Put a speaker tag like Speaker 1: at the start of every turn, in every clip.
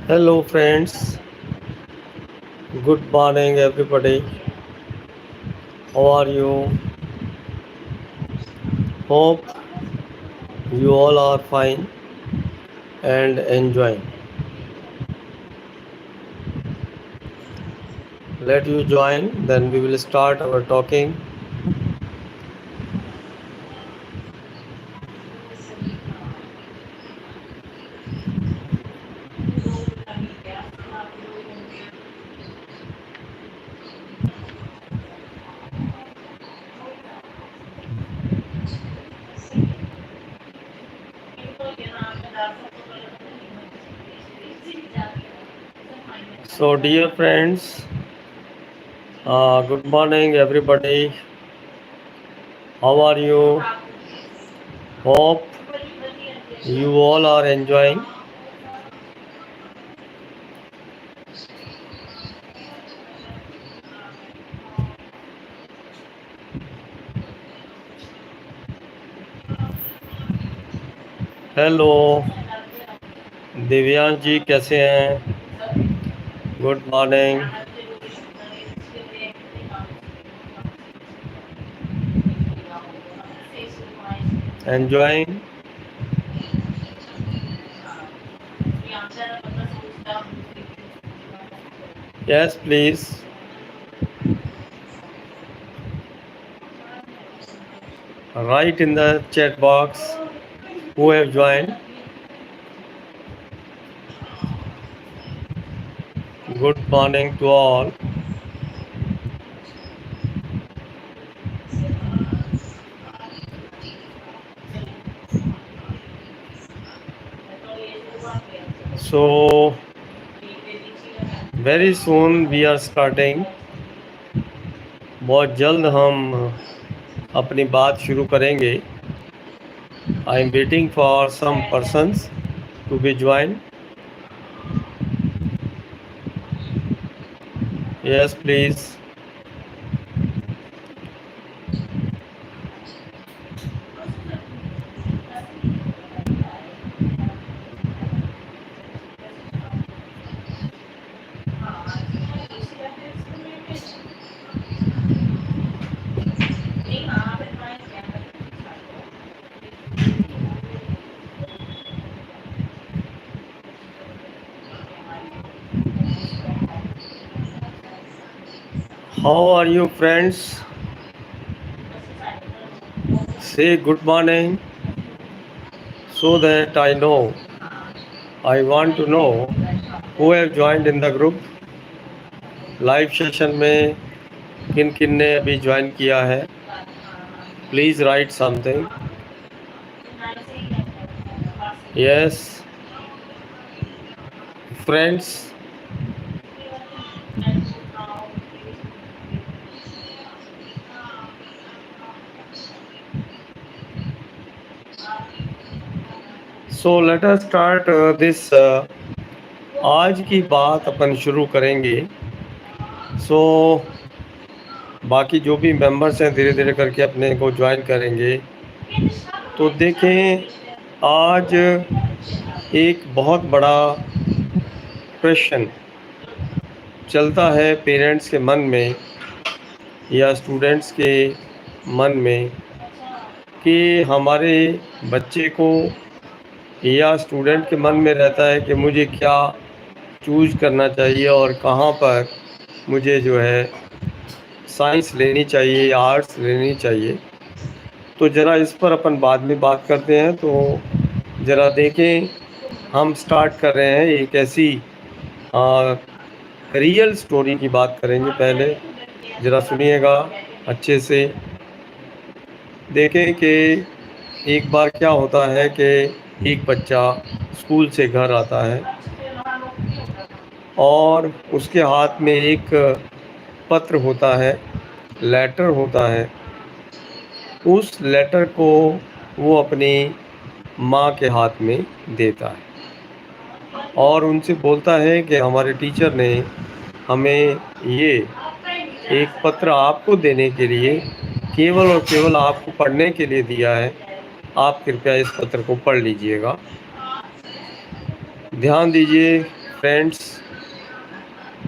Speaker 1: Hello, friends. Good morning, everybody. How are you? Hope you all are fine and enjoying. Let you join, then we will start our talking. So, dear friends, good morning, everybody. How are you? Hope you all are enjoying. Hello Divyansh ji, कैसे हैं? Good morning. Enjoying? Yes, please. Write in the chat box who have joined. Good morning to all. So very soon we are starting. बहुत जल्द हम अपनी बात शुरू करेंगे. I am waiting for some persons to be join. Yes please. How are you friends? Say good morning so that I know. I want to know who have joined in the group. Live session में किन किन ने अभी join किया है. Please write something. Yes friends. So let us start this. आज की बात अपन शुरू करेंगे. सो बाकी जो भी मेंबर्स हैं धीरे धीरे करके अपने को ज्वाइन करेंगे. तो देखें, आज एक बहुत बड़ा प्रश्न चलता है पेरेंट्स के मन में या स्टूडेंट्स के मन में कि हमारे बच्चे को या स्टूडेंट के मन में रहता है कि मुझे क्या चूज़ करना चाहिए और कहाँ पर मुझे जो है साइंस लेनी चाहिए या आर्ट्स लेनी चाहिए. तो ज़रा इस पर अपन बाद में बात करते हैं. तो ज़रा देखें, हम स्टार्ट कर रहे हैं एक ऐसी रियल स्टोरी की बात करेंगे. पहले ज़रा सुनिएगा अच्छे से. देखें कि एक बार क्या होता है कि एक बच्चा स्कूल से घर आता है और उसके हाथ में एक पत्र होता है, लेटर होता है. उस लेटर को वो अपनी माँ के हाथ में देता है और उनसे बोलता है कि हमारे टीचर ने हमें ये एक पत्र आपको देने के लिए, केवल और केवल आपको पढ़ने के लिए दिया है. आप कृपया इस पत्र को पढ़ लीजिएगा. ध्यान दीजिए फ्रेंड्स,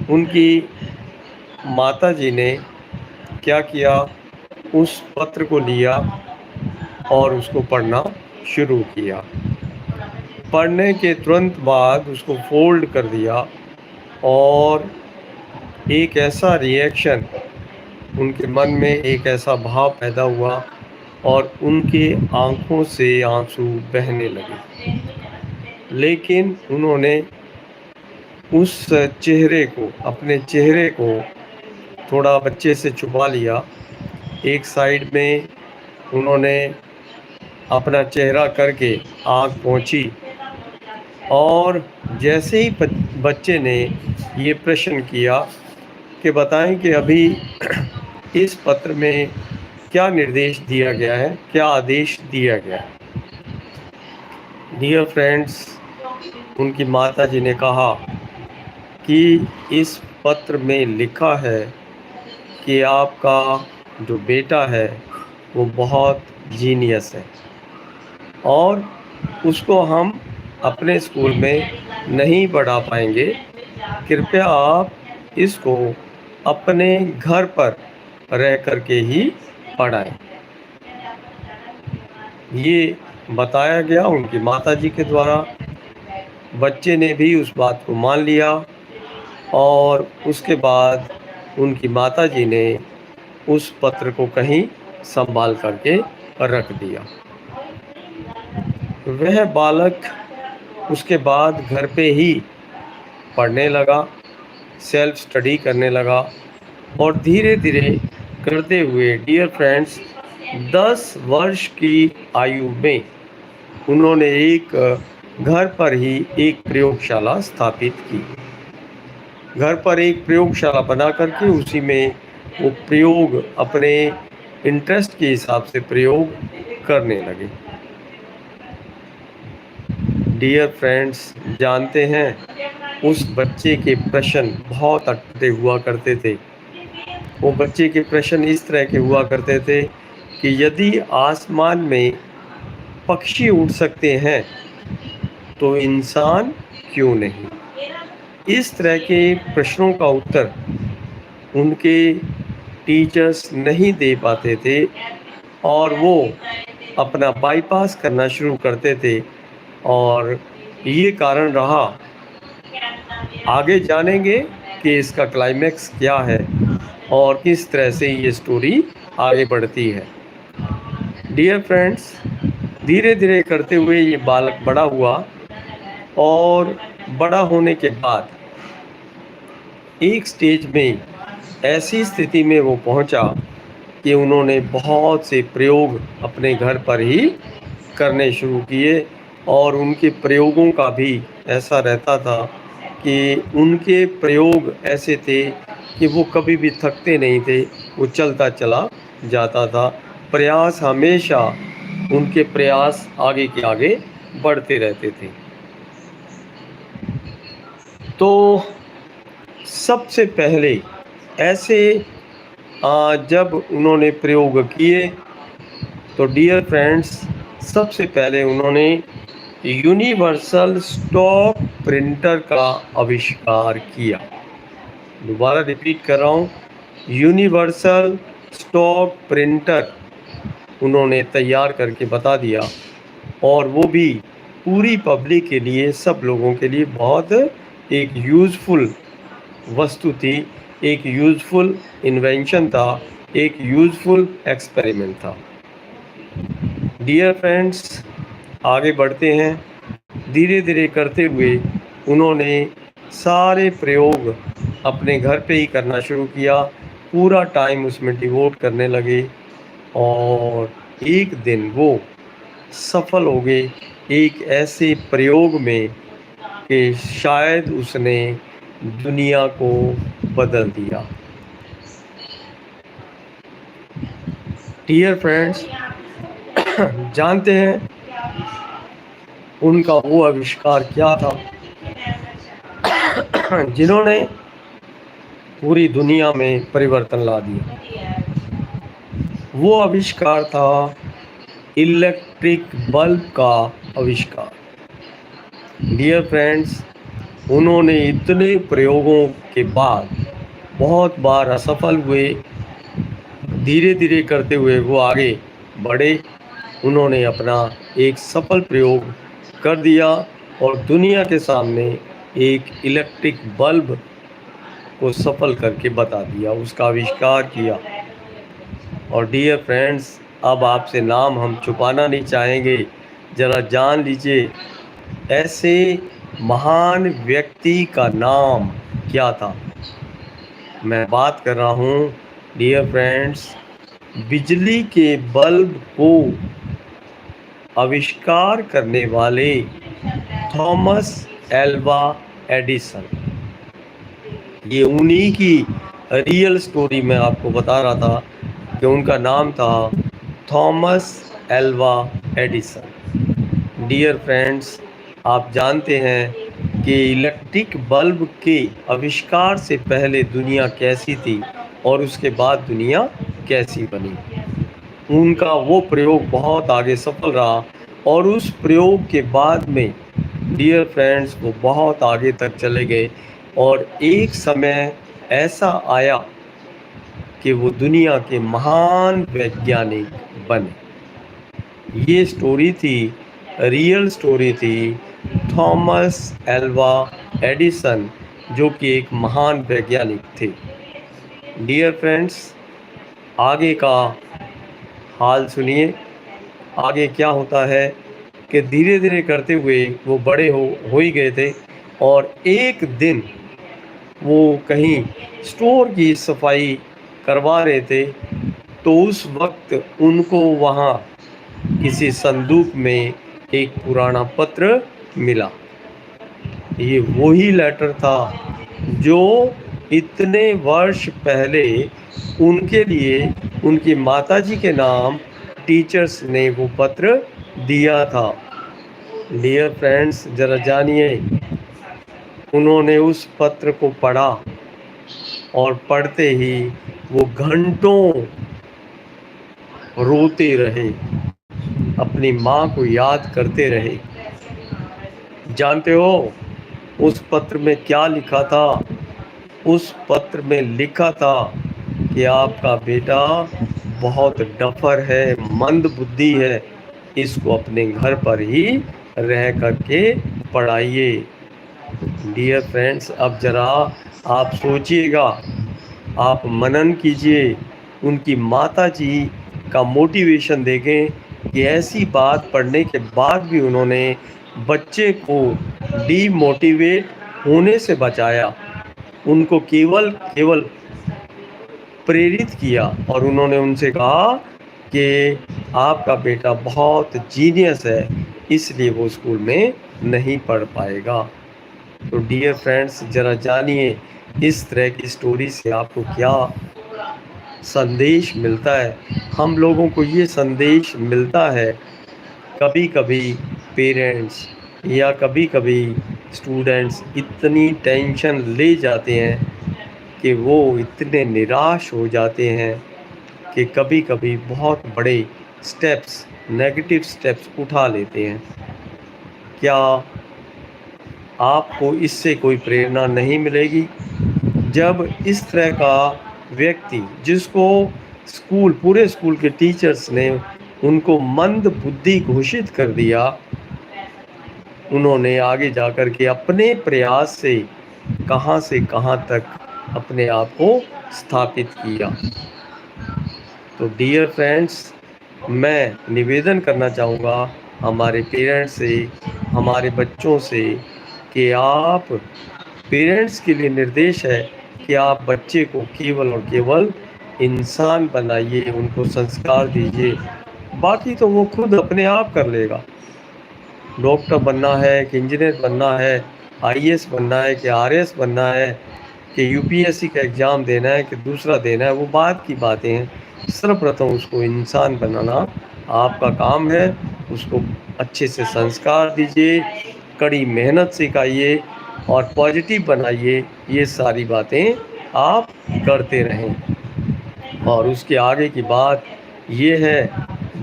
Speaker 1: उनकी माताजी ने क्या किया, उस पत्र को लिया और उसको पढ़ना शुरू किया। पढ़ने के तुरंत बाद उसको फोल्ड कर दिया और एक ऐसा रिएक्शन, उनके मन में एक ऐसा भाव पैदा हुआ और उनके आंखों से आंसू बहने लगे। लेकिन उन्होंने उस चेहरे को, अपने चेहरे को थोड़ा बच्चे से छुपा लिया। एक साइड में उन्होंने अपना चेहरा करके आँख पोंछी और जैसे ही बच्चे ने ये प्रश्न किया कि बताएं कि अभी इस पत्र में क्या निर्देश दिया गया है, क्या आदेश दिया गया है। डियर फ्रेंड्स, उनकी माताजी ने कहा कि इस पत्र में लिखा है कि आपका जो बेटा है वो बहुत जीनियस है और उसको हम अपने स्कूल में नहीं पढ़ा पाएंगे। कृपया आप इसको अपने घर पर रह कर के ही पढ़ाएं। ये बताया गया उनकी माताजी के द्वारा। बच्चे ने भी उस बात को मान लिया और उसके बाद उनकी माताजी ने उस पत्र को कहीं संभाल करके रख दिया। वह बालक उसके बाद घर पे ही पढ़ने लगा, सेल्फ स्टडी करने लगा और धीरे धीरे करते हुए डियर फ्रेंड्स 10 वर्ष की आयु में उन्होंने एक घर पर ही एक प्रयोगशाला स्थापित की। घर पर एक प्रयोगशाला बना करके उसी में वो प्रयोग अपने इंटरेस्ट के हिसाब से प्रयोग करने लगे। डियर फ्रेंड्स, जानते हैं उस बच्चे के प्रश्न बहुत अटपटे हुआ करते थे। वो बच्चे के प्रश्न इस तरह के हुआ करते थे कि यदि आसमान में पक्षी उड़ सकते हैं तो इंसान क्यों नहीं। इस तरह के प्रश्नों का उत्तर उनके टीचर्स नहीं दे पाते थे और वो अपना बाईपास करना शुरू करते थे और ये कारण रहा। आगे जानेंगे कि इसका क्लाइमैक्स क्या है और किस तरह से ये स्टोरी आगे बढ़ती है। डियर फ्रेंड्स, धीरे धीरे करते हुए ये बालक बड़ा हुआ और बड़ा होने के बाद एक स्टेज में ऐसी स्थिति में वो पहुंचा कि उन्होंने बहुत से प्रयोग अपने घर पर ही करने शुरू किए और उनके प्रयोगों का भी ऐसा रहता था कि उनके प्रयोग ऐसे थे कि वो कभी भी थकते नहीं थे, वो चलता चला जाता था। प्रयास हमेशा, उनके प्रयास आगे के आगे बढ़ते रहते थे। तो सबसे पहले ऐसे जब उन्होंने प्रयोग किए तो डियर फ्रेंड्स, सबसे पहले उन्होंने यूनिवर्सल स्टॉक प्रिंटर का आविष्कार किया। दोबारा रिपीट कर रहा हूँ, यूनिवर्सल स्टॉक प्रिंटर उन्होंने तैयार करके बता दिया और वो भी पूरी पब्लिक के लिए, सब लोगों के लिए बहुत एक यूज़फुल वस्तु थी, एक यूज़फुल इन्वेंशन था, एक यूज़फुल एक्सपेरिमेंट था। डियर फ्रेंड्स, आगे बढ़ते हैं। धीरे धीरे करते हुए उन्होंने सारे प्रयोग अपने घर पे ही करना शुरू किया, पूरा टाइम उसमें डिवोट करने लगे और एक दिन वो सफल हो गए एक ऐसे प्रयोग में कि शायद उसने दुनिया को बदल दिया। डियर फ्रेंड्स, जानते हैं उनका वो आविष्कार क्या था जिन्होंने पूरी दुनिया में परिवर्तन ला दिया। वो आविष्कार था इलेक्ट्रिक बल्ब का आविष्कार। डियर फ्रेंड्स, उन्होंने इतने प्रयोगों के बाद बहुत बार असफल हुए, धीरे धीरे करते हुए वो आगे बढ़े। उन्होंने अपना एक सफल प्रयोग कर दिया और दुनिया के सामने एक इलेक्ट्रिक बल्ब को सफल करके बता दिया, उसका आविष्कार किया। और डियर फ्रेंड्स, अब आपसे नाम हम छुपाना नहीं चाहेंगे, ज़रा जान लीजिए ऐसे महान व्यक्ति का नाम क्या था। मैं बात कर रहा हूँ डियर फ्रेंड्स, बिजली के बल्ब को आविष्कार करने वाले थॉमस एल्वा एडिसन। ये उन्हीं की रियल स्टोरी मैं आपको बता रहा था कि उनका नाम था Thomas Alva Edison. Dear friends, आप जानते हैं कि इलेक्ट्रिक बल्ब के आविष्कार से पहले दुनिया कैसी थी और उसके बाद दुनिया कैसी बनी। उनका वो प्रयोग बहुत आगे सफल रहा और उस प्रयोग के बाद में डियर फ्रेंड्स वो बहुत आगे तक चले गए और एक समय ऐसा आया कि वो दुनिया के महान वैज्ञानिक बने। ये स्टोरी थी, रियल स्टोरी थी थॉमस एल्वा एडिसन, जो कि एक महान वैज्ञानिक थे। डियर फ्रेंड्स, आगे का हाल सुनिए। आगे क्या होता है कि धीरे धीरे करते हुए वो बड़े हो ही गए थे और एक दिन वो कहीं स्टोर की सफाई करवा रहे थे, तो उस वक्त उनको वहाँ किसी संदूक में एक पुराना पत्र मिला। ये वही लेटर था जो इतने वर्ष पहले उनके लिए उनकी माताजी के नाम टीचर्स ने वो पत्र दिया था। डियर फ्रेंड्स, ज़रा जानिए, उन्होंने उस पत्र को पढ़ा और पढ़ते ही वो घंटों रोते रहे, अपनी माँ को याद करते रहे। जानते हो उस पत्र में क्या लिखा था? उस पत्र में लिखा था कि आपका बेटा बहुत डफर है, मंद बुद्धि है, इसको अपने घर पर ही रह करके पढ़ाइए। डियर फ्रेंड्स, अब ज़रा आप सोचिएगा, आप मनन कीजिए, उनकी माता जी का मोटिवेशन देखें कि ऐसी बात पढ़ने के बाद भी उन्होंने बच्चे को डीमोटिवेट होने से बचाया, उनको केवल केवल प्रेरित किया और उन्होंने उनसे कहा कि आपका बेटा बहुत जीनियस है, इसलिए वो स्कूल में नहीं पढ़ पाएगा। तो डियर फ्रेंड्स, ज़रा जानिए इस तरह की स्टोरी से आपको क्या संदेश मिलता है। हम लोगों को ये संदेश मिलता है, कभी कभी पेरेंट्स या कभी कभी स्टूडेंट्स इतनी टेंशन ले जाते हैं कि वो इतने निराश हो जाते हैं कि कभी कभी बहुत बड़े स्टेप्स, नेगेटिव स्टेप्स उठा लेते हैं। क्या आपको इससे कोई प्रेरणा नहीं मिलेगी? जब इस तरह का व्यक्ति, जिसको स्कूल, पूरे स्कूल के टीचर्स ने उनको मंद बुद्धि घोषित कर दिया, उन्होंने आगे जाकर के अपने प्रयास से कहां तक अपने आप को स्थापित किया। तो डियर फ्रेंड्स, मैं निवेदन करना चाहूँगा हमारे पेरेंट्स से, हमारे बच्चों से, कि आप, पेरेंट्स के लिए निर्देश है कि आप बच्चे को केवल और केवल इंसान बनाइए, उनको संस्कार दीजिए, बाकी तो वो खुद अपने आप कर लेगा। डॉक्टर बनना है कि इंजीनियर बनना है, आईएएस बनना है कि आरएएस बनना है, कि यूपीएससी का एग्ज़ाम देना है कि दूसरा देना है, वो बात की बातें हैं। सर्वप्रथम उसको इंसान बनाना आपका काम है। उसको अच्छे से संस्कार दीजिए, कड़ी मेहनत सिखाइए और पॉजिटिव बनाइए। ये सारी बातें आप करते रहें। और उसके आगे की बात ये है,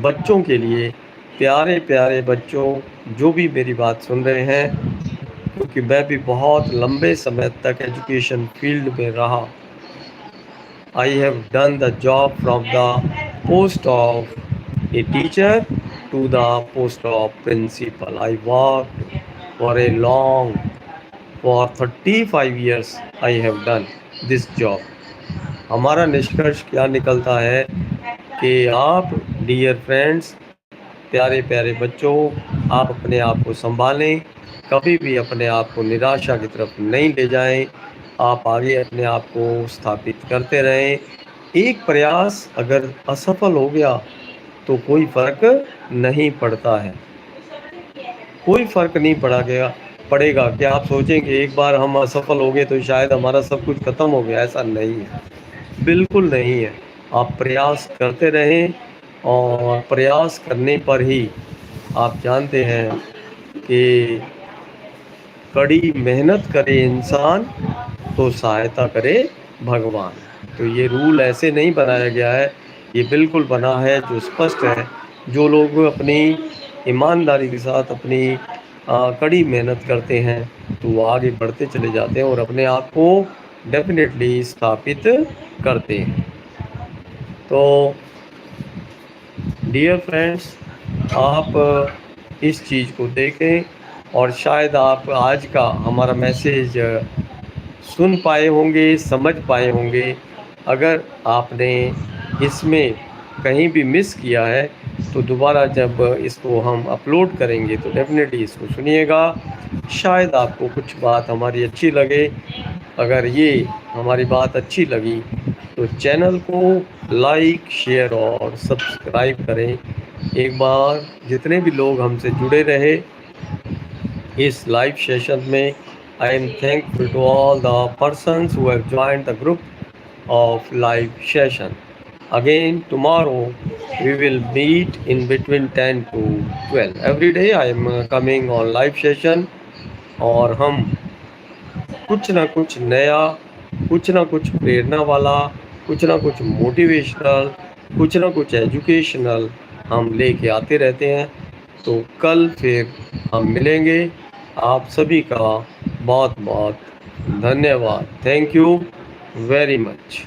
Speaker 1: बच्चों के लिए, प्यारे प्यारे बच्चों जो भी मेरी बात सुन रहे हैं, क्योंकि मैं भी बहुत लंबे समय तक एजुकेशन फील्ड में रहा। I have done the job from the post of a teacher to the post of principal. I worked for a long, for 35 years I have done this job. हमारा निष्कर्ष क्या निकलता है कि आप डियर फ्रेंड्स, प्यारे प्यारे बच्चों, आप अपने आप को संभालें, कभी भी अपने आप को निराशा की तरफ नहीं ले जाएं। आप आगे अपने आप को स्थापित करते रहें। एक प्रयास अगर असफल हो गया तो कोई फर्क नहीं पड़ता है, कोई फर्क नहीं पड़ेगा। क्या आप सोचेंगे एक बार हम असफल हो गए तो शायद हमारा सब कुछ खत्म हो गया? ऐसा नहीं है, बिल्कुल नहीं है। आप प्रयास करते रहें और प्रयास करने पर ही आप जानते हैं कि कड़ी मेहनत करे इंसान तो सहायता करे भगवान। तो ये रूल ऐसे नहीं बनाया गया है, ये बिल्कुल बना है जो स्पष्ट है। जो लोग अपनी ईमानदारी के साथ अपनी कड़ी मेहनत करते हैं तो वो आगे बढ़ते चले जाते हैं और अपने आप को डेफिनेटली स्थापित करते हैं। तो डियर फ्रेंड्स, आप इस चीज़ को देखें और शायद आप आज का हमारा मैसेज सुन पाए होंगे, समझ पाए होंगे। अगर आपने इसमें कहीं भी मिस किया है तो दोबारा जब इसको हम अपलोड करेंगे तो डेफिनेटली इसको सुनिएगा। शायद आपको कुछ बात हमारी अच्छी लगे। अगर ये हमारी बात अच्छी लगी तो चैनल को लाइक, शेयर और सब्सक्राइब करें। एक बार जितने भी लोग हमसे जुड़े रहे इस लाइव सेशन में, I am thankful to all the persons who have joined the group of live session. Again, tomorrow we will meet in between 10 to 12. Every day I am coming on live session और हम कुछ ना कुछ नया, कुछ ना कुछ प्रेरणा वाला, कुछ ना कुछ मोटिवेशनल, कुछ ना कुछ एजुकेशनल हम लेके आते रहते हैं। तो कल फिर हम मिलेंगे। आप सभी का बहुत बहुत धन्यवाद। Thank you very much.